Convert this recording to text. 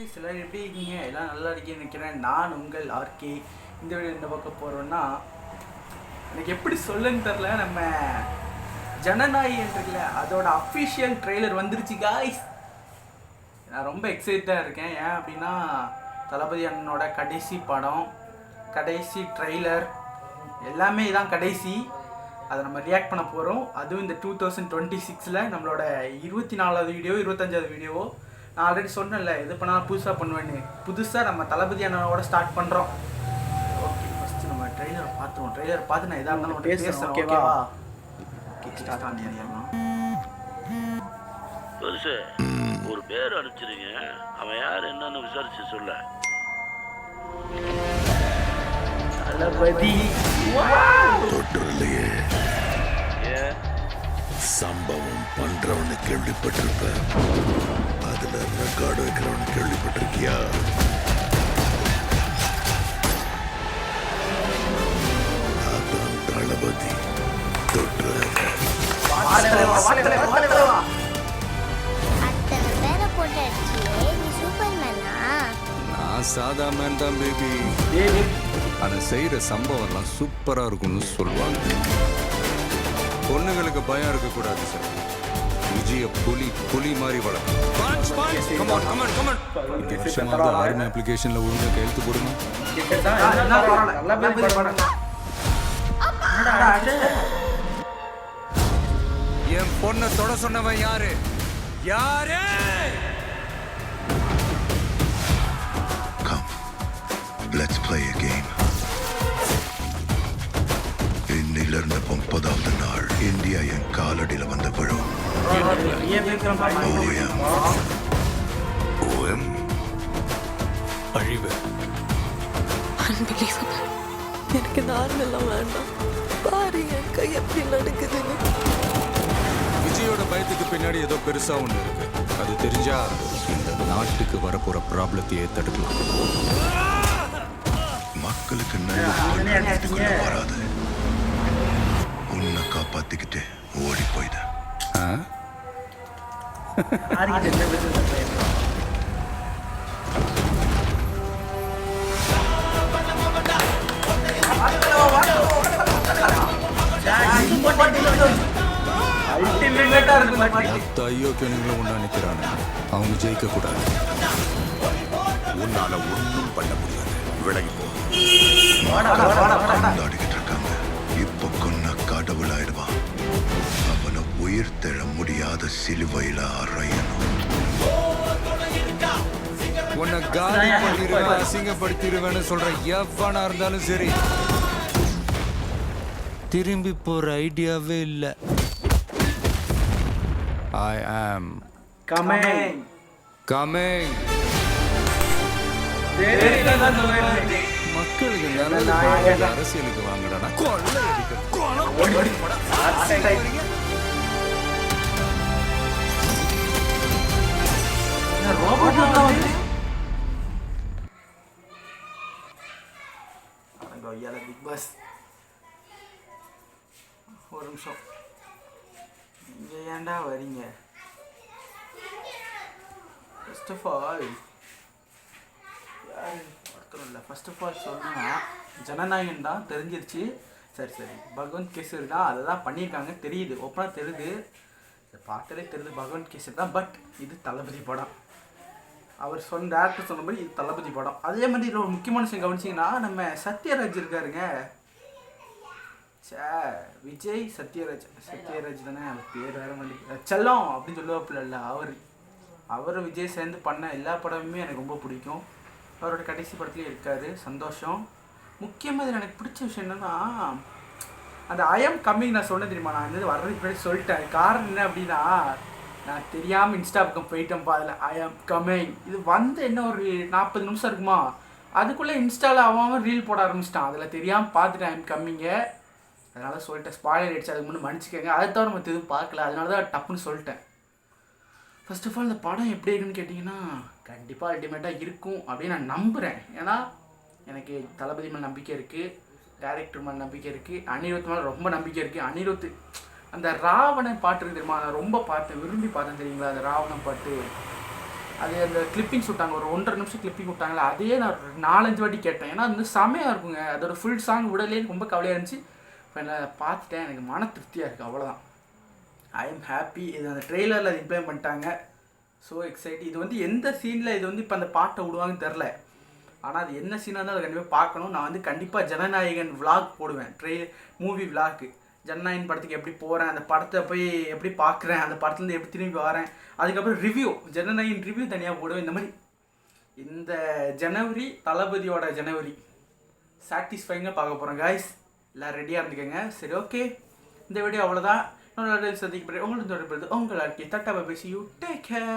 சிலர் எப்படி இருக்கீங்க? எல்லாம் நல்லா இருக்கீங்கன்னு நினைக்கிறேன். நான் உங்கள் ஆர்கே. இந்த வீடியோ என்ன பார்க்க போகிறோன்னா, எனக்கு எப்படி சொல்லுன்னு தெரில, நம்ம ஜனநாயகன் இருக்குல்ல, அதோட அஃபிஷியல் ட்ரெய்லர் வந்துருச்சு காய்ஸ். நான் ரொம்ப எக்ஸைட்டாக இருக்கேன். ஏன் அப்படின்னா, தளபதி அண்ணனோட கடைசி படம், கடைசி ட்ரெய்லர் எல்லாமே இதான் கடைசி. அதை நம்ம ரியாக்ட் பண்ண போகிறோம். அதுவும் இந்த 2026 நம்மளோட 24வது வீடியோ 25வது வீடியோவோ. நான் ஆல்ரெடி சொன்னேன்ல, எது பண்ணாலும் புதுசாக பண்ணுவேன்னு. புதுசாக நம்ம தளபதி அண்ணனோட ஸ்டார்ட் பண்ணுறோம். ஓகே, ஃபஸ்ட்டு நம்ம ட்ரெய்லரை பார்த்துருவோம். ட்ரெய்லரை பார்த்து நான் எதாக இருந்தாலும் பேசுகிறேன், ஓகேவா? ஓகே, ஸ்டார்ட் பண்ணிடலாம். பெருசு ஒரு பேர் அனுப்பிச்சிருங்க, அவன் யார் என்னன்னு விசாரிச்சு சொல்ல. தளபதி தொற்றுலையே சம்பவம் பண்றவனு கேள்விப்பட்டிருப்ப, அதுல ரெக்கார்டு வைக்கிறவனு கேள்விப்பட்டிருக்கியா? அதான் தளபதி தொற்று. நான் சாதா மேன் தான் பேபி. ஆனா செய்யற சம்பவம்லாம் சூப்பரா இருக்கும்னு சொல்லுவாங்க. பொண்ணுங்களுக்கு பயம் இருக்கக்கூடாது சார். விஜய புலி மாதிரி வளர்க்கும். ஆர்மி அப்ளிகேஷன்ல ஒழுங்கா கையெழுத்து போடுங்க. என் பொண்ணை தொட சொன்னவன் யாரு? யாரு? Come, let's play a game. இன்னிலிருந்து 30வது நாள் இந்தியா என் காலடியில் வந்த விழும். அழிவு. எனக்கு இந்த ஆர்மெல்லாம் வேண்டாம். பாரு என் கை எப்படி நடக்குதுன்னு. விஜயோட பயத்துக்கு பின்னாடி ஏதோ பெருசா ஒண்ணு இருக்கு. அது தெரிஞ்சா இந்த நாட்டுக்கு வரப்போற ப்ராப்ளத்தையே தடுக்கலாம். மக்களுக்கு நல்ல வராது. உன்னை காப்பாத்திக்கிட்டு ஓடி போயிட. ஐயோக்கியனுங்களும் ஒண்ணா நிக்கிறானு, அவங்க ஜெயிக்க கூடாது. உன்னால ஒன்றும் பண்ண முடியாது. விலகி போ. கொண்டாடிக்கிட்டு இருக்காங்க. இப்ப கொன்ன கடவுளாயிடுவான். அவனை உயிர் தெழ முடியாத சிலுவையில அறையணும். உன்னை காலி பண்ணிடுவேன், அசிங்கப்படுத்திடுவேன்னு சொல்ற எவனா இருந்தாலும் சரி, திரும்பி போற ஐடியாவே இல்ல. I am coming. மக்களுக்கு நல்லது அரசியலுக்கு வாங்கடா. கொள்ளை பிக் பாஸ் ஒரு நிமிஷம், இங்கே ஏன்டா வரீங்க? ஃபர்ஸ்ட் ஆஃப் ஆல் ஒருத்தரும் இல்லை. ஃபர்ஸ்ட் ஆஃப் ஆல் சொன்னால் ஜனநாயகன் தான் தெரிஞ்சிருச்சு. சரி பகவந்த் கேசரி தான் அதை தான் பண்ணியிருக்காங்க, தெரியுது, ஓப்பனாக தெரியுது. இதை பார்த்தாலே தெரியுது பகவந்த் கேசரி தான். பட் இது தளபதி படம். அவர் டேரக்டர் சொன்ன மாதிரி இது தளபதி படம். அதே மாதிரி இதில் ஒரு முக்கியமான விஷயம் கவனிச்சிங்கன்னா, நம்ம சத்யராஜ் இருக்காருங்க, விஜய் சத்யராஜ் தானே, அவர் பேர் வேற மாதிரி செல்லம் அப்படின்னு சொல்லுவாப்புல. அவர் விஜய் சேர்ந்து பண்ண எல்லா படமுமே எனக்கு ரொம்ப பிடிக்கும். அவரோட கடைசி படத்துலேயே இருக்காரு, சந்தோஷம். முக்கியமாக இதில் எனக்கு பிடிச்ச விஷயம் என்னென்னா, அந்த ஐ ஆம் கம்மிங் நான் சொன்னேன் தெரியுமா, நான் வந்து வர்றதுக்கு முன்னாடி சொல்லிட்டேன். காரணம் என்ன அப்படின்னா, நான் தெரியாமல் இன்ஸ்டா பக்கம் போயிட்டேன்ப்பா. அதில் ஐ ஆம் கம்மிங் இது வந்து என்ன ஒரு 40 நிமிஷம் இருக்குமா, அதுக்குள்ளே இன்ஸ்டாவில் அவன் ரீல் போட ஆரம்பிச்சிட்டான். அதில் தெரியாமல் பார்த்துட்டேன் ஐ ஆம் கம்மிங்க. அதனால் சொல்லிட்டேன், ஸ்பாய்லர் ஆகிடுச்சு, அதுக்கு முன்னே மன்னிச்சிக்கோங்க. அதை தவிர நம்ம எதுவும் பார்க்கல, அதனால தான் டப்புன்னு சொல்லிட்டேன். ஃபர்ஸ்ட் ஆஃப் ஆல் இந்த படம் எப்படி இருக்குன்னு கேட்டிங்கன்னா, கண்டிப்பாக அல்டிமேட்டாக இருக்கும் அப்படின்னு நான் நம்புகிறேன். ஏன்னா எனக்கு தளபதி மேலே நம்பிக்கை இருக்குது, டைரக்டர் மேலே நம்பிக்கை இருக்குது, அனிருத் மேலே ரொம்ப நம்பிக்கை இருக்குது. அனிருத் அந்த ராவணன் பாட்டு இருக்கு தெரியுமா, நான் ரொம்ப பார்த்தேன், விரும்பி பார்த்தேன் தெரியுங்களா. அந்த ராவணன் பாட்டு அது அந்த கிளிப்பிங்ஸ் விட்டாங்க, ஒரு 1.5 நிமிஷம் கிளிப்பிங் விட்டாங்களே, அதையே நான் ஒரு 4-5 வாட்டி கேட்டேன். ஏன்னா அது வந்து செமையாக இருக்குங்க. அதோட ஃபுல் சாங் விடலே ரொம்ப கவலையாக இருந்துச்சு. இப்போ நான் பார்த்துட்டேன், எனக்கு மன திருப்தியாக இருக்குது, அவ்வளோதான். I am happy. இது அந்த ட்ரெய்லரில் அது இம்ப்ளிமெண்ட் பண்ணிட்டாங்க. So excite. இது வந்து எந்த சீனில் இது வந்து இப்போ அந்த பாட்டை விடுவாங்கன்னு தெரில. ஆனால் அது என்ன சீனாக இருந்தால் அதை கண்டிப்பாக பார்க்கணும். நான் வந்து கண்டிப்பாக ஜனநாயகன் விளாக் போடுவேன், மூவி விளாக்கு. ஜனநாயகன் படத்துக்கு எப்படி போகிறேன், அந்த படத்தை போய் எப்படி பார்க்குறேன், அந்த படத்துலேருந்து எப்படி திரும்பி வரேன், அதுக்கப்புறம் ரிவ்யூ, ஜனநாயகன் ரிவ்யூ தனியாக போடுவேன். இந்த மாதிரி இந்த ஜனவரி தளபதியோட ஜனவரி சாட்டிஸ்ஃபைங்காக பார்க்க போகிறோம் காய்ஸ். எல்லாம் ரெடியாக இருந்துக்கோங்க. சரி, ஓகே, இந்த வீடியோ அவ்வளோதான். இன்னொரு சந்திக்கப்படுறேன். உங்களுக்கு தொடர்பு உங்கள் வாழ்க்கை தட்டாவை பேசி யூ டேக் கேர்.